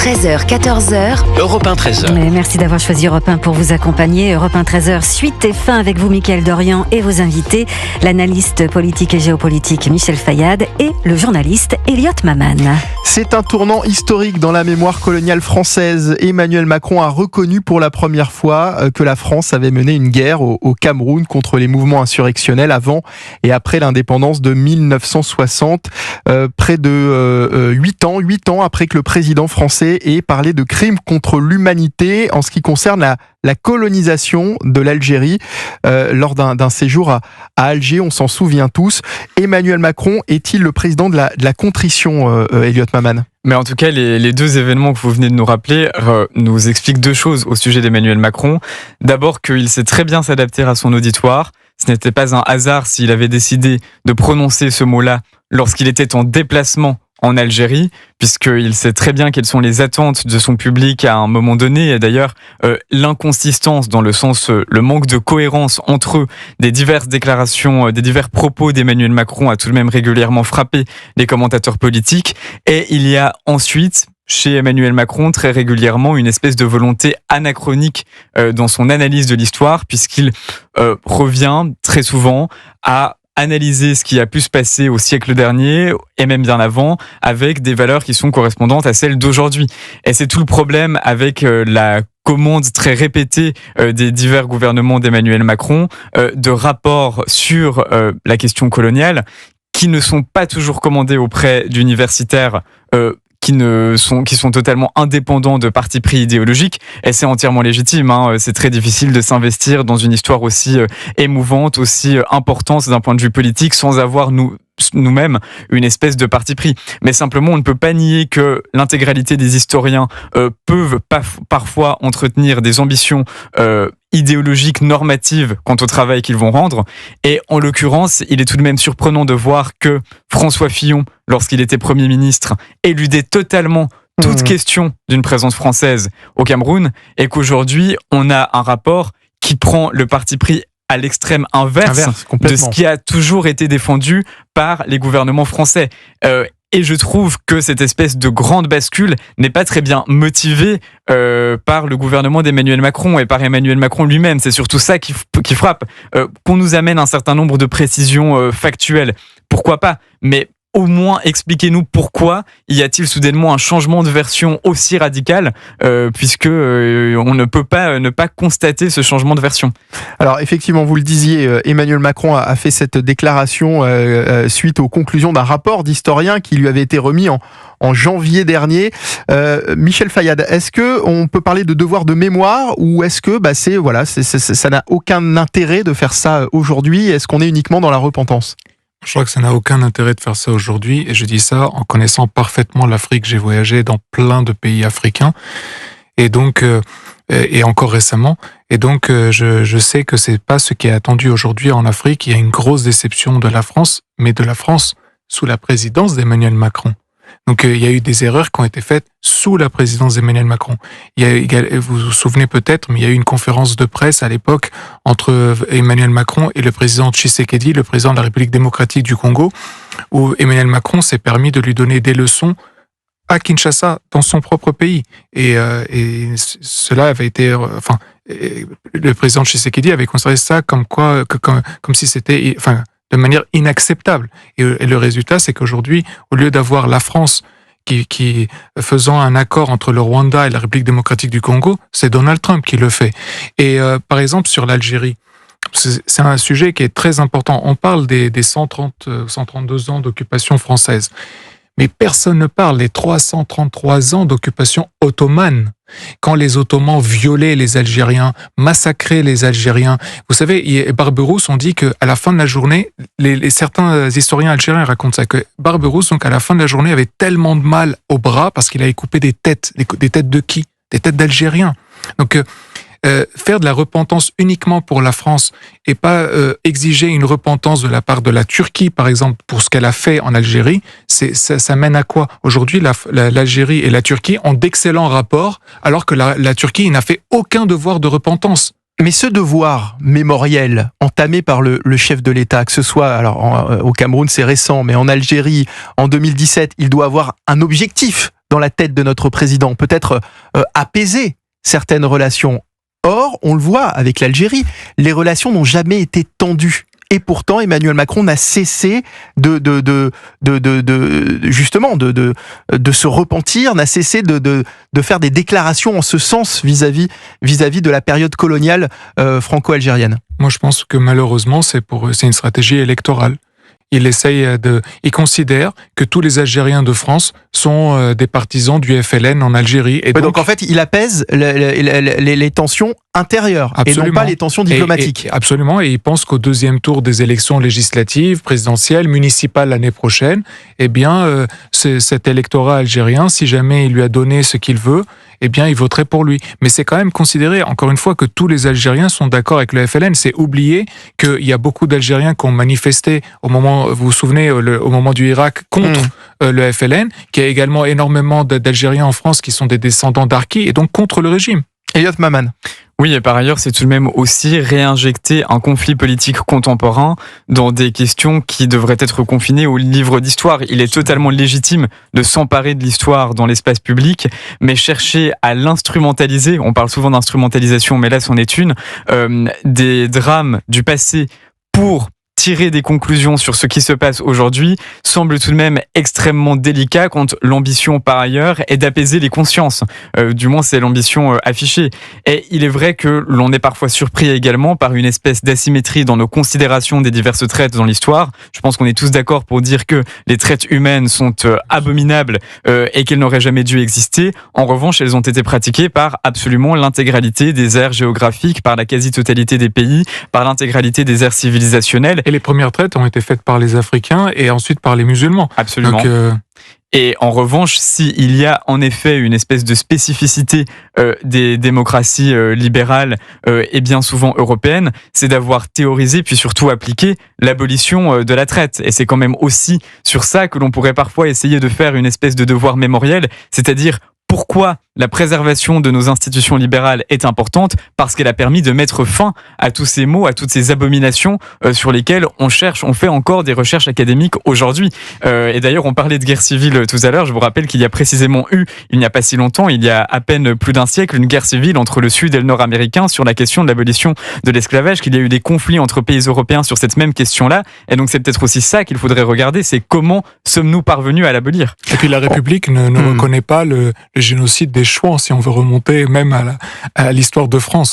13h, 14h. Europe 1, 13h. Mais merci d'avoir choisi Europe 1 pour vous accompagner. Europe 1, 13h, suite et fin avec vous, Mickaël Dorian, et vos invités, l'analyste politique et géopolitique Michel Fayad et le journaliste Elliot Maman. C'est un tournant historique dans la mémoire coloniale française. Emmanuel Macron a reconnu pour la première fois que la France avait mené une guerre au Cameroun contre les mouvements insurrectionnels avant et après l'indépendance de 1960. Près de 8 ans après que le président français ait parlé de crimes contre l'humanité en ce qui concerne la colonisation de l'Algérie lors d'un séjour à Alger, on s'en souvient tous. Emmanuel Macron est-il le président de la contrition, Elliot Maman ? Mais en tout cas, les deux événements que vous venez de nous rappeler nous expliquent deux choses au sujet d'Emmanuel Macron. D'abord qu'il sait très bien s'adapter à son auditoire. Ce n'était pas un hasard s'il avait décidé de prononcer ce mot-là lorsqu'il était en déplacement en Algérie, puisqu'il sait très bien quelles sont les attentes de son public à un moment donné. Et d'ailleurs, l'inconsistance, dans le sens, le manque de cohérence entre des diverses déclarations, des divers propos d'Emmanuel Macron a tout de même régulièrement frappé les commentateurs politiques. Et il y a ensuite, chez Emmanuel Macron, très régulièrement, une espèce de volonté anachronique dans son analyse de l'histoire, puisqu'il revient très souvent à analyser ce qui a pu se passer au siècle dernier et même bien avant avec des valeurs qui sont correspondantes à celles d'aujourd'hui. Et c'est tout le problème avec la commande très répétée des divers gouvernements d'Emmanuel Macron de rapports sur la question coloniale qui ne sont pas toujours commandés auprès d'universitaires qui sont totalement indépendants de partis pris idéologiques, et c'est entièrement légitime. C'est très difficile de s'investir dans une histoire aussi émouvante, aussi importante d'un point de vue politique, sans avoir nous-mêmes une espèce de parti pris. Mais simplement, on ne peut pas nier que l'intégralité des historiens peuvent parfois entretenir des ambitions idéologiques, normatives quant au travail qu'ils vont rendre. Et en l'occurrence, il est tout de même surprenant de voir que François Fillon, lorsqu'il était Premier ministre, éludait totalement toute question d'une présence française au Cameroun, et qu'aujourd'hui, on a un rapport qui prend le parti pris à l'extrême inverse de ce qui a toujours été défendu par les gouvernements français. Et je trouve que cette espèce de grande bascule n'est pas très bien motivée par le gouvernement d'Emmanuel Macron et par Emmanuel Macron lui-même. C'est surtout ça qui frappe. Qu'on nous amène un certain nombre de précisions factuelles, pourquoi pas, mais au moins expliquez-nous pourquoi y a-t-il soudainement un changement de version aussi radical, puisque on ne peut pas ne pas constater ce changement de version. Alors effectivement, vous le disiez, Emmanuel Macron a fait cette déclaration suite aux conclusions d'un rapport d'historien qui lui avait été remis en janvier dernier. Michel Fayad, est-ce que on peut parler de devoir de mémoire, ou est-ce que ça n'a aucun intérêt de faire ça aujourd'hui? Est-ce qu'on est uniquement dans la repentance? Je crois que ça n'a aucun intérêt de faire ça aujourd'hui, et je dis ça en connaissant parfaitement l'Afrique. J'ai voyagé dans plein de pays africains, et donc et encore récemment, et donc je sais que c'est pas ce qui est attendu aujourd'hui en Afrique. Il y a une grosse déception de la France, mais de la France sous la présidence d'Emmanuel Macron. Donc il y a eu des erreurs qui ont été faites sous la présidence d'Emmanuel Macron. Vous vous souvenez peut-être, mais il y a eu une conférence de presse à l'époque entre Emmanuel Macron et le président Tshisekedi, le président de la République démocratique du Congo, où Emmanuel Macron s'est permis de lui donner des leçons à Kinshasa, dans son propre pays. Et cela avait été... le président Tshisekedi avait considéré ça comme si c'était... de manière inacceptable. Et le résultat, c'est qu'aujourd'hui, au lieu d'avoir la France qui faisant un accord entre le Rwanda et la République démocratique du Congo, c'est Donald Trump qui le fait. Et par exemple, sur l'Algérie, c'est un sujet qui est très important. On parle des 132 ans d'occupation française. Mais personne ne parle des 333 ans d'occupation ottomane. Quand les Ottomans violaient les Algériens, massacraient les Algériens. Vous savez, Barberousse, on dit qu'à la fin de la journée, certains historiens algériens racontent ça, que Barberousse, donc à la fin de la journée, avait tellement de mal au bras parce qu'il avait coupé des têtes. Des têtes de qui? Des têtes d'Algériens. Donc, faire de la repentance uniquement pour la France et pas exiger une repentance de la part de la Turquie, par exemple, pour ce qu'elle a fait en Algérie, ça mène à quoi? Aujourd'hui, l'Algérie et la Turquie ont d'excellents rapports, alors que la Turquie n'a fait aucun devoir de repentance. Mais ce devoir mémoriel entamé par le chef de l'État, que ce soit au Cameroun, c'est récent, mais en Algérie, en 2017, il doit avoir un objectif dans la tête de notre président, peut-être apaiser certaines relations. Or, on le voit avec l'Algérie, les relations n'ont jamais été tendues. Et pourtant, Emmanuel Macron n'a cessé justement de se repentir, n'a cessé de faire des déclarations en ce sens vis-à-vis de la période coloniale franco-algérienne. Moi, je pense que malheureusement, c'est une stratégie électorale. Il considère que tous les Algériens de France sont des partisans du FLN en Algérie. Et donc en fait, il apaise les tensions intérieures, absolument, et non pas les tensions diplomatiques. Absolument, et il pense qu'au deuxième tour des élections législatives, présidentielles, municipales l'année prochaine, eh bien, cet électorat algérien, si jamais il lui a donné ce qu'il veut, eh bien, il voterait pour lui. Mais c'est quand même considéré, encore une fois, que tous les Algériens sont d'accord avec le FLN. C'est oublier qu'il y a beaucoup d'Algériens qui ont manifesté au moment, vous vous souvenez, au moment du Irak, contre le FLN, qu'il y a également énormément d'Algériens en France qui sont des descendants d'Arki, et donc contre le régime. Elliot Maman. Oui, et par ailleurs, c'est tout de même aussi réinjecter un conflit politique contemporain dans des questions qui devraient être confinées au livre d'histoire. Il est totalement légitime de s'emparer de l'histoire dans l'espace public, mais chercher à l'instrumentaliser, on parle souvent d'instrumentalisation, mais là c'en est une, des drames du passé pour tirer des conclusions sur ce qui se passe aujourd'hui semble tout de même extrêmement délicat quand l'ambition par ailleurs est d'apaiser les consciences. Du moins c'est l'ambition affichée. Et il est vrai que l'on est parfois surpris également par une espèce d'asymétrie dans nos considérations des diverses traites dans l'histoire. Je pense qu'on est tous d'accord pour dire que les traites humaines sont abominables et qu'elles n'auraient jamais dû exister. En revanche, elles ont été pratiquées par absolument l'intégralité des aires géographiques, par la quasi-totalité des pays, par l'intégralité des aires civilisationnelles. Et les premières traites ont été faites par les Africains et ensuite par les musulmans. Absolument. Donc, Et en revanche, s'il y a en effet une espèce de spécificité des démocraties libérales et bien souvent européennes, c'est d'avoir théorisé puis surtout appliqué l'abolition de la traite. Et c'est quand même aussi sur ça que l'on pourrait parfois essayer de faire une espèce de devoir mémoriel, c'est-à-dire pourquoi la préservation de nos institutions libérales est importante, parce qu'elle a permis de mettre fin à tous ces maux, à toutes ces abominations sur lesquelles on fait encore des recherches académiques aujourd'hui. Et d'ailleurs, on parlait de guerre civile tout à l'heure. Je vous rappelle qu'il y a précisément eu, il n'y a pas si longtemps, il y a à peine plus d'un siècle, une guerre civile entre le Sud et le Nord américain sur la question de l'abolition de l'esclavage, qu'il y a eu des conflits entre pays européens sur cette même question-là. Et donc, c'est peut-être aussi ça qu'il faudrait regarder, c'est comment sommes-nous parvenus à l'abolir. Et puis, la République ne reconnaît pas le génocide des Chouans, si on veut remonter même à l'histoire de France.